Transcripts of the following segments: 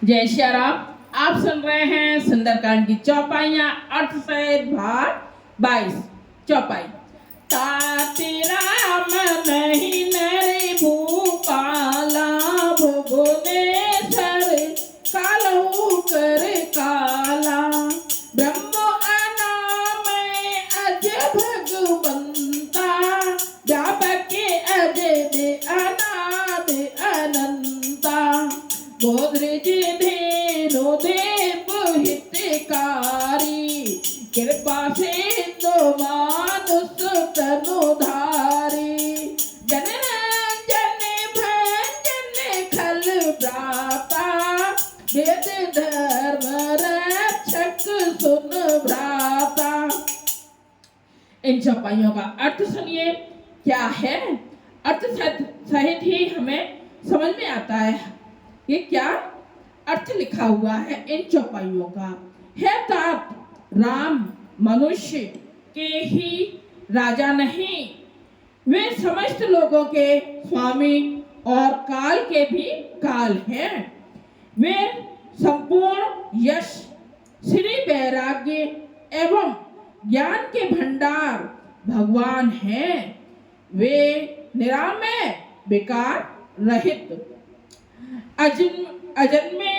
जय श्री राम। आप सुन रहे हैं सुंदरकांड की चौपाइयाँ अर्थ सहित भाग 22। चौपाई। ताते राम नहीं नरे भूपाला भुवनेश्वर कालहु कर काला ब्रह्म अनामय अज भगवंता व्यापक अजय दे अनाद अनंता गोदरेज धेनु देव हितकारी कृपा से दो मानुष तनुधारी जनरंजन भंजन खल भ्राता वेद धर्म रक्षक सुन भ्राता। इन चौपाइयों का अर्थ सुनिए क्या है। अर्थ सहित ही हमें समझ में आता है ये क्या अर्थ लिखा हुआ है इन चौपाइयों का। है तात राम मनुष्य के ही राजा नहीं, वे समस्त लोगों के स्वामी और काल के भी काल हैं। वे संपूर्ण यश श्री वैराग्य एवं ज्ञान के भंडार भगवान हैं। वे निरामय विकार रहित अजन्मे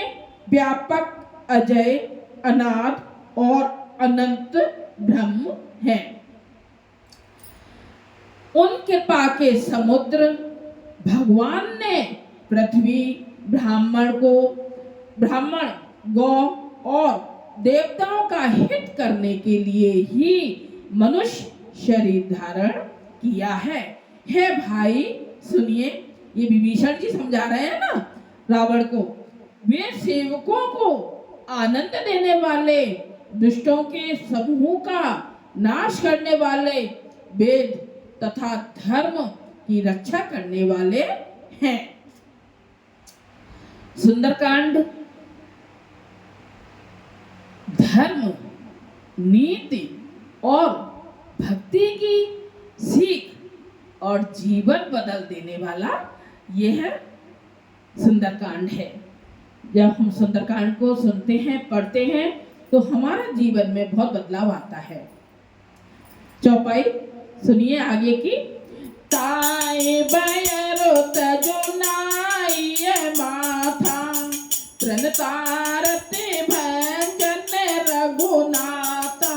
व्यापक अजय अनाद और अनंत ब्रह्म है। उन कृपा के समुद्र भगवान ने पृथ्वी ब्राह्मण गौ और देवताओं का हित करने के लिए ही मनुष्य शरीर धारण किया है। हे भाई सुनिए, ये विभीषण जी समझा रहे हैं ना रावण को। वे सेवकों को आनंद देने वाले, दुष्टों के समूह का नाश करने वाले, वेद तथा धर्म की रक्षा करने वाले हैं। सुंदरकांड धर्म, नीति और भक्ति की सीख और जीवन बदल देने वाला यह सुंदरकांड है। जब हम सुंदरकांड को सुनते हैं, पढ़ते हैं तो हमारा जीवन में बहुत बदलाव आता है। चौपाई सुनिए आगे की। ताए बयरो तजुनाई माथा प्रणतारते भंजन रघुनाथा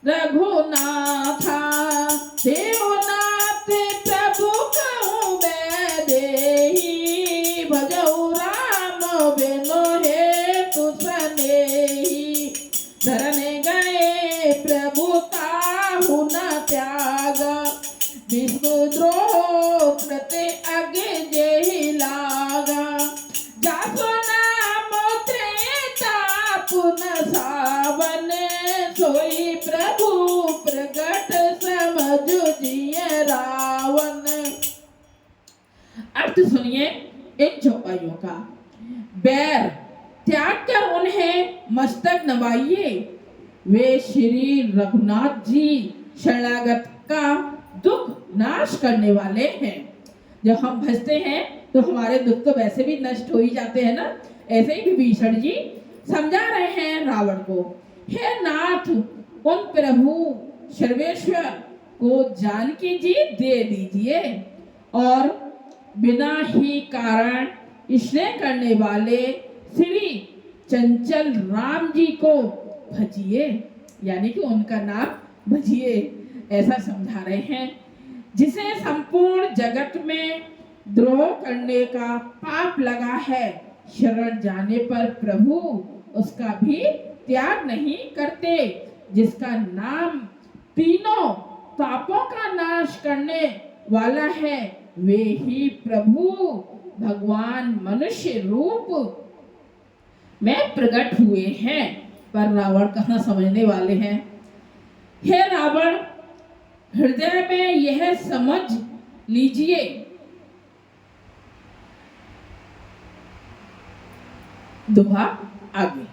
रघुनाथा देवनाथ प्रभु कहूँ बैदेही भजऊ राम बिनु हेतु सनेही धरन गए प्रभु ताहु न त्याग विश्व द्रोह प्रति अगे जेहि लागा जासो नाम त्रेता पुनः सावन सोई प्रभु प्रगट समझ जिय रावण। अर्थ सुनिए इन चौपाइयों का। बैर त्याग कर उन्हें मस्तक नवाइए। वे श्री रघुनाथ जी शरणागत का दुख नाश करने वाले हैं। जब हम भजते हैं तो हमारे दुख तो वैसे भी नष्ट हो ही जाते हैं ना। ऐसे ही विभीषण जी समझा रहे हैं रावण को। हे नाथ, उन प्रभु सर्वेश्वर को जानकी जी दे दीजिए और बिना ही कारण स्नेह करने वाले श्री चंचल राम जी को भजिए, यानी कि उनका नाम भजिए, ऐसा समझा रहे हैं। जिसे संपूर्ण जगत में द्रोह करने का पाप लगा है, शरण जाने पर प्रभु उसका भी त्याग नहीं करते। जिसका नाम तीनों पापों का नाश करने वाला है, वे ही प्रभु भगवान मनुष्य रूप में प्रकट हुए हैं। पर रावण कहाँ समझने वाले हैं। हे रावण, हृदय में यह समझ लीजिए दोहा आगे।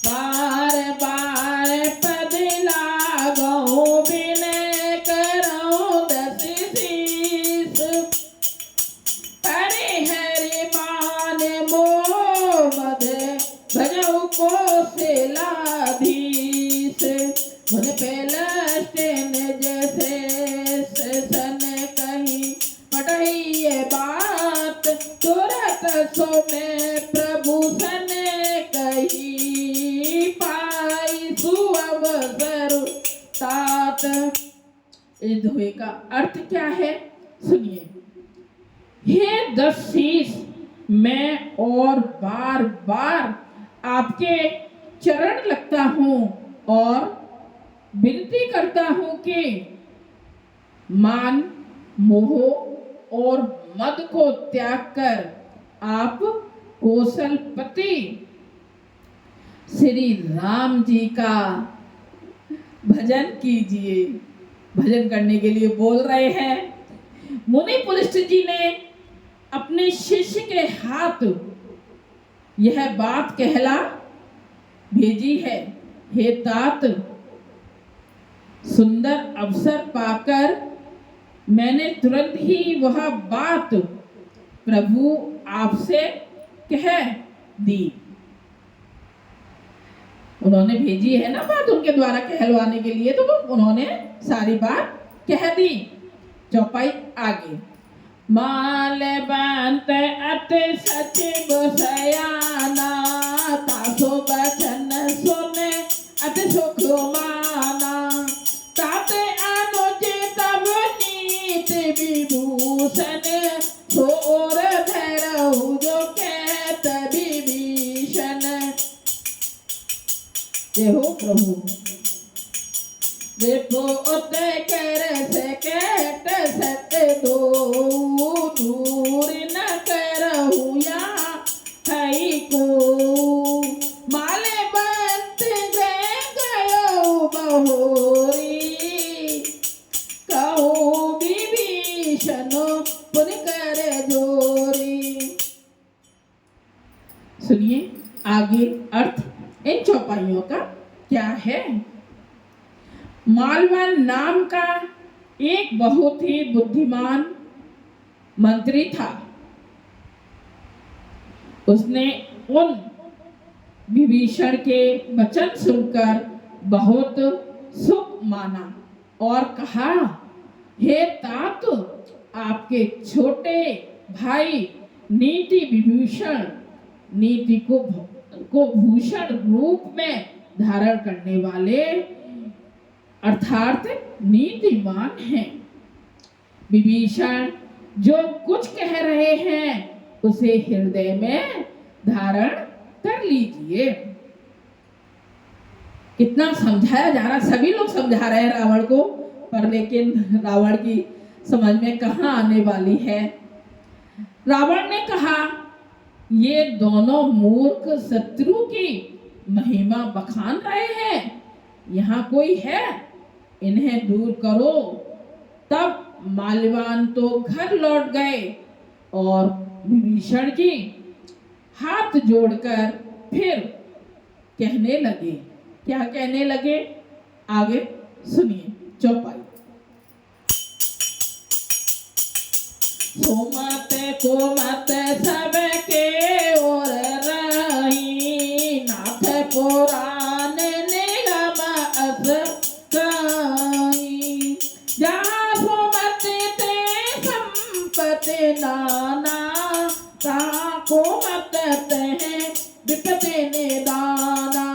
बार बार पद लागो बिन करो दस शीस सो में प्रभु सन कही पाई सुअवसर तात। इस दोहे का अर्थ क्या है सुनिए। हे 10 शीश, मैं और बार बार आपके चरण लगता हूँ और विनती करता हूँ कि मान, मोह और मद को त्याग कर आप कौशलपति श्री राम जी का भजन कीजिए। भजन करने के लिए बोल रहे हैं। मुनि पुलिस जी ने अपने शिष्य के हाथ यह बात कहला भेजी है। हे तात, सुंदर अवसर पाकर मैंने तुरंत ही वह बात प्रभु आपसे कह दी। उन्होंने भेजी है ना बात उनके द्वारा कहलवाने के लिए, तो उन्होंने सारी बात कह दी। चौपाई आगे। माल बंत अत सचिव सयाना, तासो बचन सुने अत सुख माना। ताते अनुचित तब नीत विभूषण, सोर भैरव जो कहत विभीषण। जय हो प्रभु। देखो उते कर से कहत सत दो, दूर न करहु या हई को। माले बंत गए गयो बहोरी, कहो विभीषण पुन कर जोरी। सुनिए आगे अर्थ इन चौपाइयों का क्या है। मालवान नाम का एक बहुत ही बुद्धिमान मंत्री था। उसने उन विभीषण के वचन सुनकर बहुत सुख माना और कहा, हे तात, आपके छोटे भाई नीति विभूषण नीति को भूषण रूप में धारण करने वाले अर्थात नीतिमान हैं। विभीषण जो कुछ कह रहे हैं उसे हृदय में धारण कर लीजिए। कितना समझाया जा रहा, सभी लोग समझा रहे हैं रावण को, पर लेकिन रावण की समझ में कहाँ आने वाली है। रावण ने कहा, ये दोनों मूर्ख शत्रु की महिमा बखान रहे हैं, यहाँ कोई है, इन्हें दूर करो। तब माल्यवान तो घर लौट गए और विभीषण जी हाथ जोड़कर फिर कहने लगे। क्या कहने लगे आगे सुनिए चौपाई। सोमत को मत सबके ओर रही, नाथ पुराण निगम अस काई। जहाँ सोमत ते संपत्ति नाना, तहाँ को मत ते विपत्ति निदाना।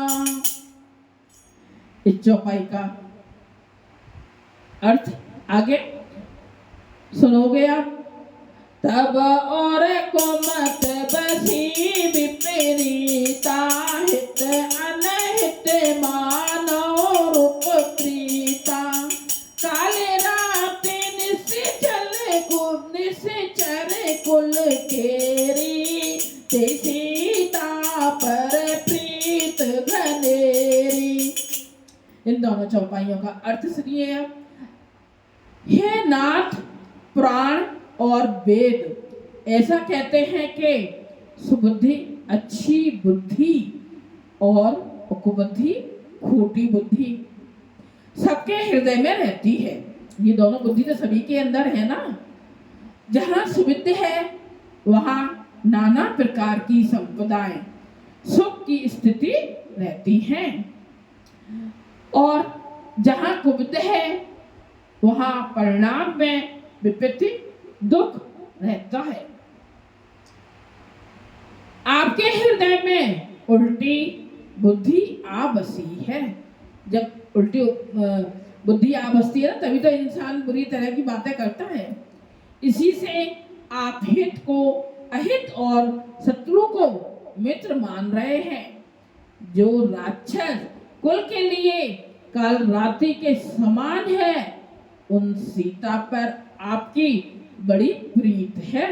इस चौपाई का अर्थ आगे सुनोगे आप। तब और को मत बसी विपरीता, हित अनहित मानव रूप प्रीता। काले रात निश्चर कुल केरी, ते सीता पर प्रीत घनेरी। इन दोनों चौपाइयों का अर्थ सुनिए आप। हे नाथ, प्राण और वेद ऐसा कहते हैं कि सुबुद्धि अच्छी बुद्धि और कुबुद्धि खोटी बुद्धि सबके हृदय में रहती है। ये दोनों बुद्धि तो सभी के अंदर है ना। जहाँ सुविद्य है वहाँ नाना प्रकार की संपदाएं सुख की स्थिति रहती हैं, और जहाँ कुबुद्ध है वहाँ परिणाम में विपत्ति दुख रहता है। आपके हृदय में उल्टी बुद्धि आ बसी है। जब उल्टी बुद्धि आ बसती है ना, तभी तो इंसान बुरी तरह की बातें करता है। इसी से आप हित को अहित और शत्रु को मित्र मान रहे हैं। जो राक्षस कुल के लिए काल रात्रि के समान है, उन सीता पर आपकी बड़ी प्रीत है।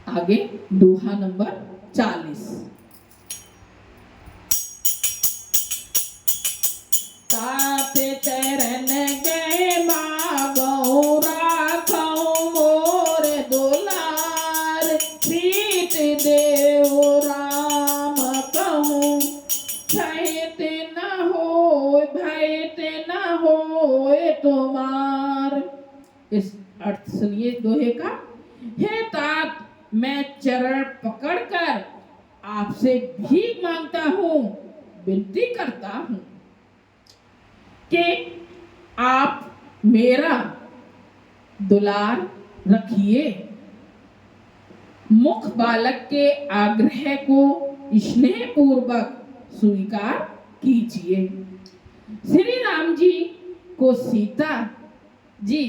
आगे दोहा नंबर 40। तात चरण गए मागो राखो मोर दुलार, प्रीत देव राम कहूँ भयत न हो तुम्हार। इस अर्थ सुनिए दोहे का। हे तात, मैं चरण पकड़कर आपसे भीख मांगता हूँ, विनती करता हूँ कि आप मेरा दुलार रखिए। मुख बालक के आग्रह को स्नेह पूर्वक स्वीकार कीजिए। श्री राम जी को सीता जी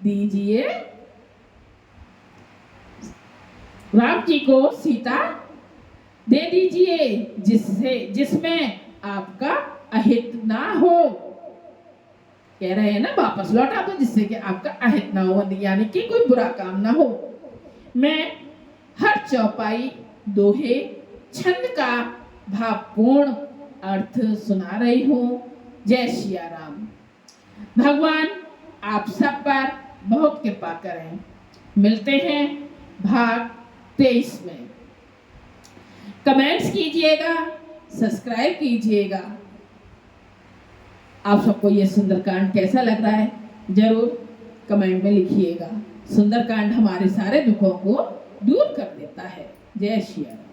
दीजिए। राम जी को सीता दे दीजिए, जिसमें आपका अहित ना हो। कह रहे हैं ना, वापस लौटा दो जिससे कि आपका अहित ना हो, यानी कि कोई बुरा काम ना हो। मैं हर चौपाई दोहे छंद का भावपूर्ण अर्थ सुना रही हूँ। जय सिया राम। भगवान आप सब पर बहुत कृपा करें। मिलते हैं भाग 23 में। कमेंट्स कीजिएगा, सब्सक्राइब कीजिएगा। आप सबको ये सुंदरकांड कैसा लग रहा है जरूर कमेंट में लिखिएगा। सुंदरकांड हमारे सारे दुखों को दूर कर देता है। जय श्री राम।